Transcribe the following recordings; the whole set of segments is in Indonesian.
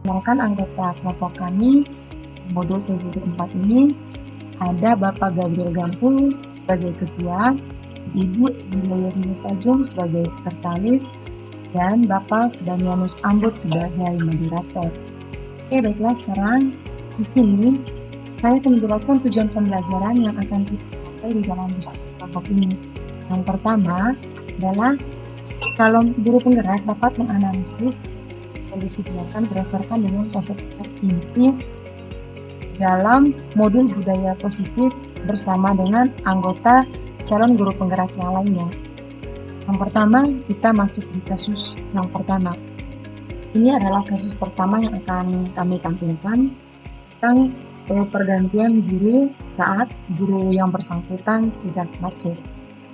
Perkenalkan anggota kelompok kami modul 104 ini ada Bapak Gabriel Gampung sebagai ketua, Ibu Wilaya Sajung sebagai sekretaris, dan Bapak Danianus Ambut sebagai moderator. Oke, baiklah, sekarang di sini saya akan menjelaskan tujuan pembelajaran yang akan kita capai di dalam diskusi kelompok ini. Yang pertama adalah calon guru penggerak dapat menganalisis yang disediakan berdasarkan dengan konsep-konsep inti dalam modul budaya positif bersama dengan anggota calon guru penggerak yang lainnya. Yang pertama, kita masuk di kasus yang pertama. Ini adalah kasus pertama yang akan kami tampilkan tentang pergantian guru saat guru yang bersangkutan tidak masuk.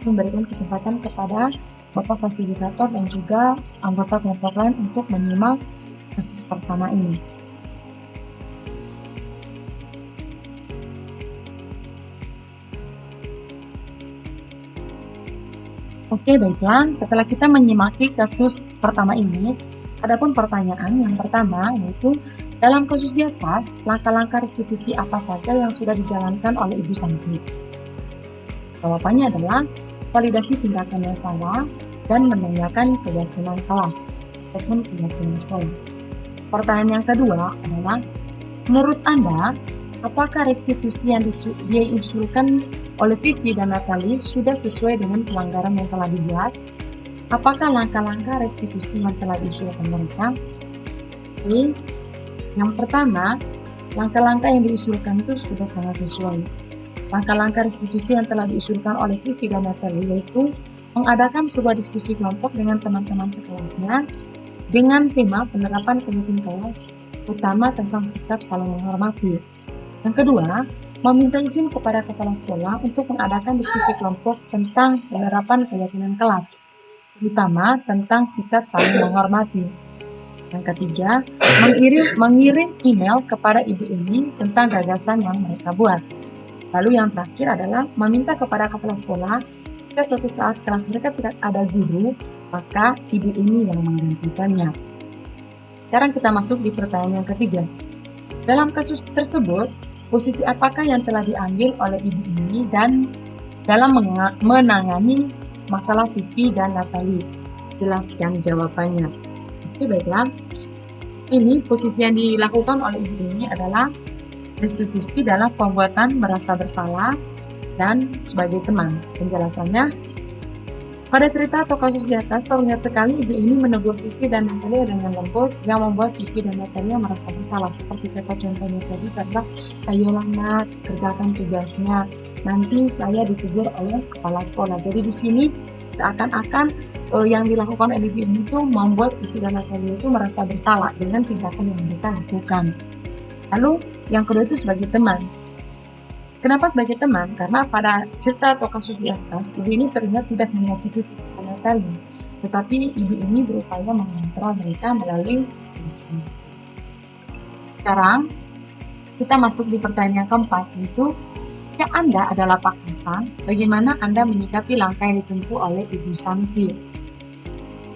Memberikan kesempatan kepada Bapak Fasilitator dan juga anggota kelompok lain untuk menyimak kasus pertama ini. Oke, baiklah. Setelah kita menyimaki kasus pertama ini, adapun pertanyaan yang pertama yaitu dalam kasus di atas, langkah-langkah restitusi apa saja yang sudah dijalankan oleh Ibu Santi? Jawabannya adalah validasi tindakan yang salah dan menanyakan keyakinan kelas ataupun keyakinan sekolah. Pertanyaan yang kedua adalah, menurut Anda, apakah restitusi yang diusulkan oleh Vivi dan Natali sudah sesuai dengan pelanggaran yang telah dibuat? Apakah langkah-langkah restitusi yang telah diusulkan mereka? Oke, yang pertama, langkah-langkah yang diusulkan itu sudah sangat sesuai. Langkah-langkah restitusi yang telah diusulkan oleh Vivi dan Natali yaitu mengadakan sebuah diskusi kelompok dengan teman-teman sekelasnya dengan tema penerapan keyakinan kelas, utama tentang sikap saling menghormati. Yang kedua, meminta izin kepada kepala sekolah untuk mengadakan diskusi kelompok tentang penerapan keyakinan kelas, terutama tentang sikap saling menghormati. Yang ketiga, mengirim email kepada ibu ini tentang gagasan yang mereka buat. Lalu yang terakhir adalah meminta kepada kepala sekolah jika suatu saat kelas mereka tidak ada guru, maka ibu ini yang menggantikannya. Sekarang kita masuk di pertanyaan yang ketiga. Dalam kasus tersebut, posisi apakah yang telah diambil oleh ibu ini dan dalam menangani masalah Vivi dan Natali? Jelaskan jawabannya. Oke, baiklah. Sini posisi yang dilakukan oleh ibu ini adalah restitusi dalam pembuatan merasa bersalah dan sebagai teman. Penjelasannya, pada cerita atau kasus di atas terlihat sekali ibu ini menegur Vivi dan Natalia dengan lembut yang membuat Vivi dan Natalia merasa bersalah. Seperti kata contohnya tadi, karena ayolah nak, kerjakan tugasnya, nanti saya ditegur oleh kepala sekolah. Jadi di sini seakan-akan yang dilakukan oleh ibu ini itu membuat Vivi dan Natalia itu merasa bersalah dengan tindakan yang mereka lakukan. Lalu yang kedua itu sebagai teman. Kenapa sebagai teman? Karena pada cerita atau kasus di atas, ibu ini terlihat tidak menyakiti Vivi dan Natalia, tetapi ibu ini berupaya mengontrol mereka melalui diskusi. Sekarang kita masuk di pertanyaan keempat, yaitu jika Anda adalah Pak Hasan, bagaimana Anda menyikapi langkah yang ditempuh oleh Ibu Santi?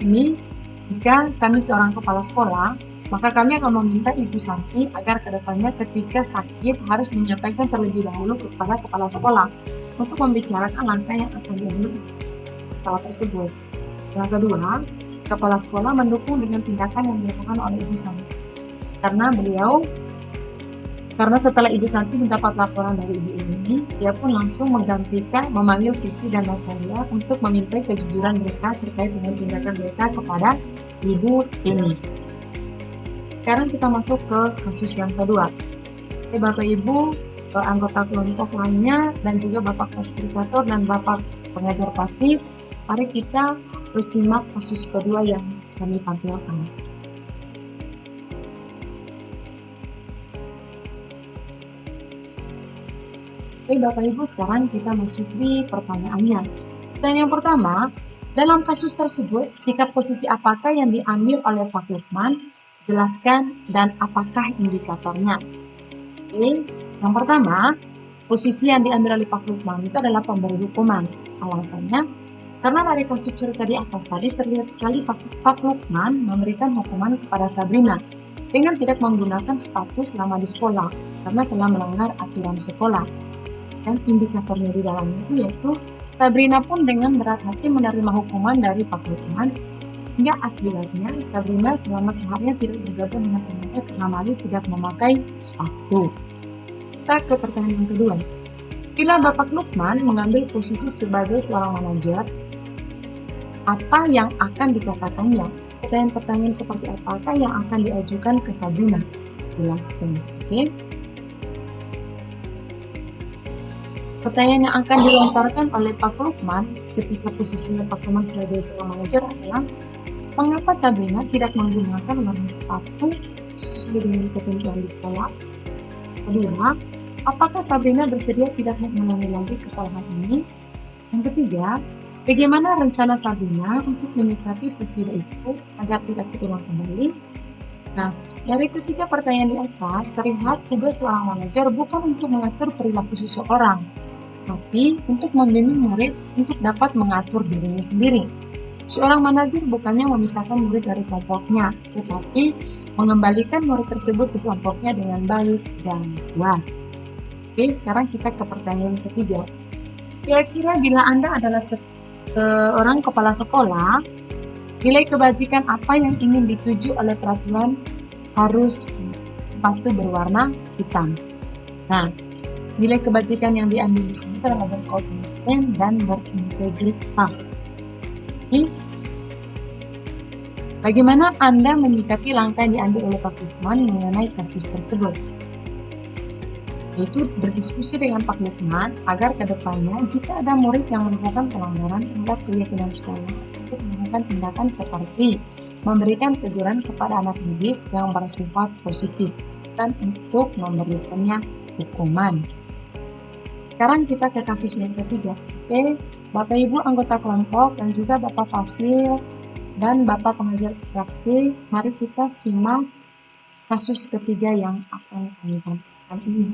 Ini jika kami seorang kepala sekolah, maka kami akan meminta Ibu Santi agar kedepannya ketika sakit harus menyampaikan terlebih dahulu kepada kepala sekolah untuk membicarakan langkah yang akan diambil sekolah tersebut. Yang kedua, kepala sekolah mendukung dengan tindakan yang dilakukan oleh Ibu Santi. Karena setelah Ibu Santi mendapat laporan dari ibu ini, dia pun langsung memanggil Vivi dan Natalia untuk memintai kejujuran mereka terkait dengan tindakan mereka kepada ibu ini. Sekarang kita masuk ke kasus yang kedua. Bapak Ibu, anggota kelompok lainnya, dan juga Bapak Fasilitator dan Bapak Pengajar Praktik, mari kita simak kasus kedua yang kami tampilkan. Bapak Ibu, sekarang kita masuk di pertanyaannya. Pertanyaan yang pertama, dalam kasus tersebut, sikap posisi apakah yang diambil oleh Pak Lukman? Jelaskan dan apakah indikatornya. Yang pertama, posisi yang diambil oleh Pak Lukman itu adalah pemberi hukuman. Alasannya, karena dari kasus cerita di atas tadi terlihat sekali Pak Lukman memberikan hukuman kepada Sabrina dengan tidak menggunakan sepatu selama di sekolah karena telah melanggar aturan sekolah. Dan indikatornya di dalamnya itu yaitu Sabrina pun dengan berat hati menerima hukuman dari Pak Lukman, hingga akibatnya Sabrina selama seharian tidak bergabung dengan temannya karena malu tidak memakai sepatu. Kita ke pertanyaan yang kedua. Bila Bapak Lukman mengambil posisi sebagai seorang manajer, apa yang akan dikatakannya? Pertanyaan-pertanyaan seperti apakah yang akan diajukan ke Sabrina? Jelaskan. Oke. Pertanyaan yang akan dilontarkan oleh Pak Lukman ketika posisinya Pak Lukman sebagai seorang manajer adalah, mengapa Sabrina tidak menggunakan warna sepatu sesuai dengan ketentuan di sekolah? Kedua, apakah Sabrina bersedia tidak mengulangi lagi kesalahan ini? Yang ketiga, bagaimana rencana Sabrina untuk menyikapi peristiwa itu agar tidak terulang kembali? Nah, dari ketiga pertanyaan di atas, terlihat tugas seorang manajer bukan untuk mengatur perilaku seseorang, tapi untuk membimbing murid untuk dapat mengatur dirinya sendiri. Seorang manajer bukannya memisahkan murid dari kelompoknya, tetapi mengembalikan murid tersebut ke kelompoknya dengan baik dan kuat. Oke, sekarang kita ke pertanyaan ketiga. Kira-kira bila Anda adalah seorang kepala sekolah, nilai kebajikan apa yang ingin dituju oleh peraturan harus sepatu berwarna hitam? Nah, nilai kebajikan yang diambil di sini adalah berkomitmen dan berintegritas. Jadi, bagaimana Anda menyikapi langkah yang diambil oleh Pak Lukman mengenai kasus tersebut? Yaitu berdiskusi dengan Pak Lukman agar ke depannya jika ada murid yang melakukan pelanggaran terhadap keyakinan sekolah untuk melakukan tindakan seperti memberikan teguran kepada anak didik yang bersifat positif dan untuk memberikannya hukuman. Sekarang kita ke kasus yang ketiga. Oke, Bapak Ibu anggota kelompok dan juga Bapak Fasil dan Bapak pengajar praktik, mari kita simak kasus ketiga yang akan kami tampilkan ini.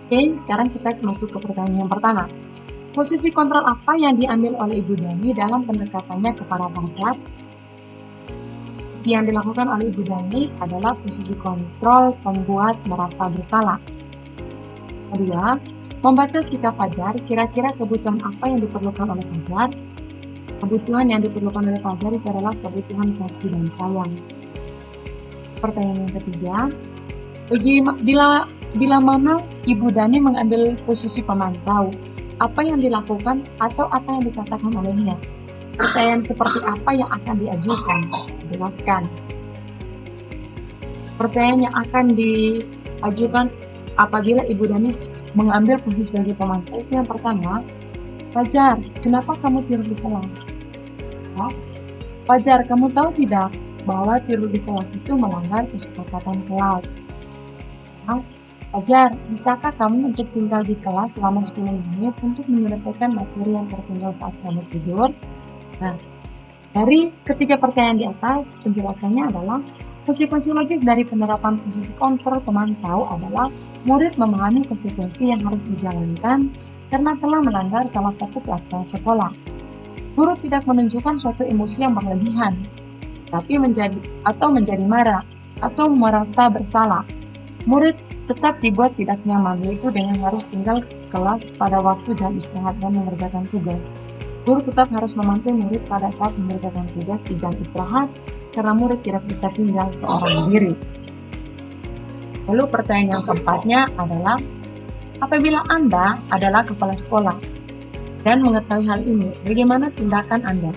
Oke, sekarang kita masuk ke pertanyaan yang pertama. Posisi kontrol apa yang diambil oleh Ibu Dani dalam pendekatannya kepada Fajar? Posisi yang dilakukan oleh Ibu Dani adalah posisi kontrol pembuat merasa bersalah. Kedua, membaca sikap Fajar, kira-kira kebutuhan apa yang diperlukan oleh Fajar? Kebutuhan yang diperlukan oleh Fajar itu adalah kebutuhan kasih dan sayang. Pertanyaan yang ketiga, bila mana Ibu Dani mengambil posisi pemantau, apa yang dilakukan atau apa yang dikatakan olehnya? Pertanyaan seperti apa yang akan diajukan? Jelaskan. Pertanyaan yang akan diajukan apabila Ibu Dani mengambil posisi sebagai pemantau itu yang pertama, Fajar, kenapa kamu tidur di kelas? Nah, Fajar, kamu tahu tidak bahwa tidur di kelas itu melanggar kesepakatan kelas? Nah, Fajar, bisakah kamu untuk tinggal di kelas selama 10 menit untuk menyelesaikan materi yang tertinggal saat kamu tidur? Nah, dari ketiga pertanyaan di atas, penjelasannya adalah konsekuensi logis dari penerapan posisi kontrol pemantau adalah murid memahami konsekuensi yang harus dijalankan karena telah melanggar salah satu peraturan sekolah. Guru tidak menunjukkan suatu emosi yang berlebihan, tapi menjadi marah atau merasa bersalah. Murid tetap dibuat tidak nyaman, yaitu dengan harus tinggal kelas pada waktu jam istirahat dan mengerjakan tugas. Guru tetap harus memantau murid pada saat mengerjakan tugas di jam istirahat, karena murid tidak bisa tinggal seorang diri. Lalu pertanyaan yang keempatnya adalah, apabila Anda adalah kepala sekolah dan mengetahui hal ini, bagaimana tindakan Anda?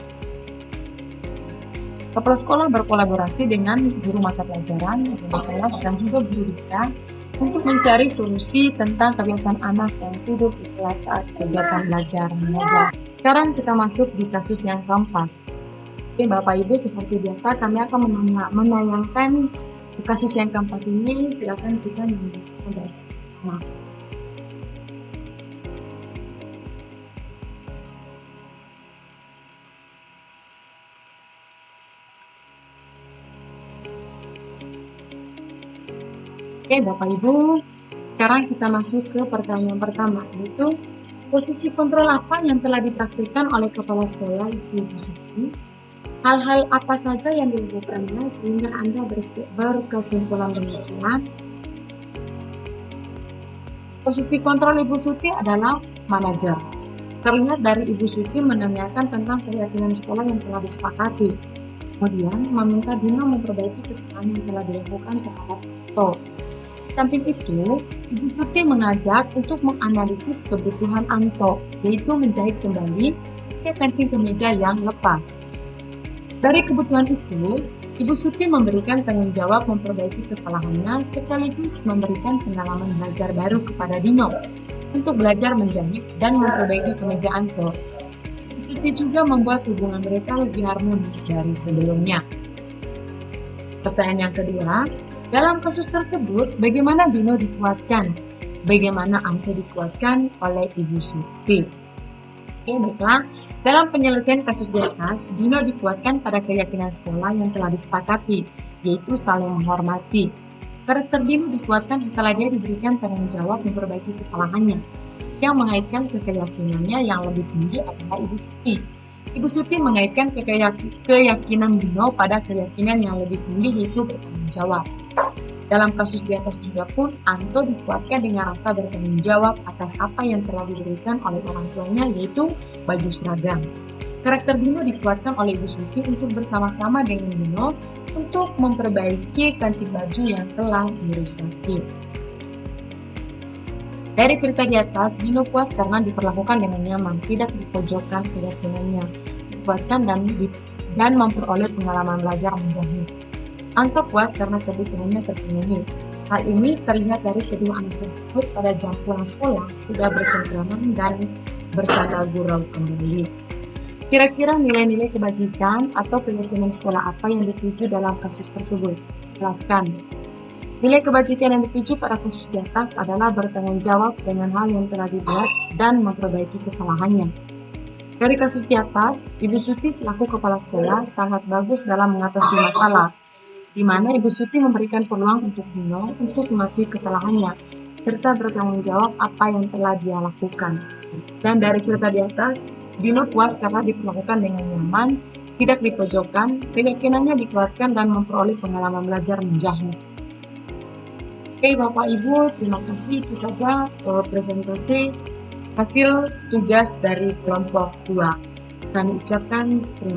Kepala sekolah berkolaborasi dengan guru mata pelajaran, guru kelas, dan juga guru BK untuk mencari solusi tentang kebiasaan anak yang tidur di kelas saat kegiatan belajar mengajar. Sekarang kita masuk di kasus yang keempat. Oke, Bapak Ibu, seperti biasa kami akan menayangkan kasus yang keempat ini. Silakan kita menonton bersama. Oke, Bapak Ibu, sekarang kita masuk ke pertanyaan pertama, yaitu Posisi kontrol apa yang telah dipraktikkan oleh kepala sekolah Ibu Suti? Hal-hal apa saja yang dilakukannya sehingga Anda berkesimpulan demikian? Posisi kontrol Ibu Suti adalah manajer. Terlihat dari Ibu Suti menanyakan tentang keyakinan sekolah yang telah disepakati. Kemudian meminta Dino memperbaiki kesalahan yang telah dilakukan terhadap Anto. Di samping itu, Ibu Suti mengajak untuk menganalisis kebutuhan Anto, yaitu menjahit kembali pakai kancing kemeja yang lepas. Dari kebutuhan itu, Ibu Suti memberikan tanggung jawab memperbaiki kesalahannya sekaligus memberikan pengalaman belajar baru kepada Dino untuk belajar menjahit dan memperbaiki kemeja Anto. Ibu Suti juga membuat hubungan mereka lebih harmonis dari sebelumnya. Pertanyaan yang kedua, dalam kasus tersebut, bagaimana Dino dikuatkan? Bagaimana Anto dikuatkan oleh Ibu Suti? Baiklah, dalam penyelesaian kasus di atas, Dino dikuatkan pada keyakinan sekolah yang telah disepakati, yaitu saling menghormati. Karakter Dino dikuatkan setelah dia diberikan tanggung jawab memperbaiki kesalahannya. Yang mengaitkan ke keyakinannya yang lebih tinggi adalah Ibu Suti. Ibu Suti mengaitkan keyakinan Dino pada keyakinan yang lebih tinggi, yaitu bertanggung jawab. Dalam kasus di atas juga pun, Anto dikuatkan dengan rasa bertanggung jawab atas apa yang telah diberikan oleh orang tuanya, yaitu baju seragam. Karakter Dino dikuatkan oleh Ibu Suti untuk bersama-sama dengan Dino untuk memperbaiki kancing baju yang telah dirusaki. Dari cerita di atas, Dino puas karena diperlakukan dengan nyaman, tidak dipojokkan keyakinannya, dikuatkan dan memperoleh pengalaman belajar menjahit. Anto puas karena kebutuhannya terpenuhi. Hal ini terlihat dari kedua anak tersebut pada jam pulang sekolah sudah bercengkraman dan bersanda gurau kembali. Kira-kira nilai-nilai kebajikan atau keyakinan sekolah apa yang dituju dalam kasus tersebut? Jelaskan. Nilai kebajikan yang dituju pada kasus di atas adalah bertanggung jawab dengan hal yang telah dibuat dan memperbaiki kesalahannya. Dari kasus di atas, Ibu Suti selaku kepala sekolah sangat bagus dalam mengatasi masalah, di mana Ibu Suti memberikan peluang untuk Dino untuk mengakui kesalahannya, serta bertanggung jawab apa yang telah dia lakukan. Dan dari cerita di atas, Dino puas karena diperlakukan dengan nyaman, tidak dipojokkan, keyakinannya dikuatkan dan memperoleh pengalaman belajar menjahit. Oke Bapak Ibu, terima kasih. Itu saja presentasi hasil tugas dari kelompok 2. Kami ucapkan terima kasih.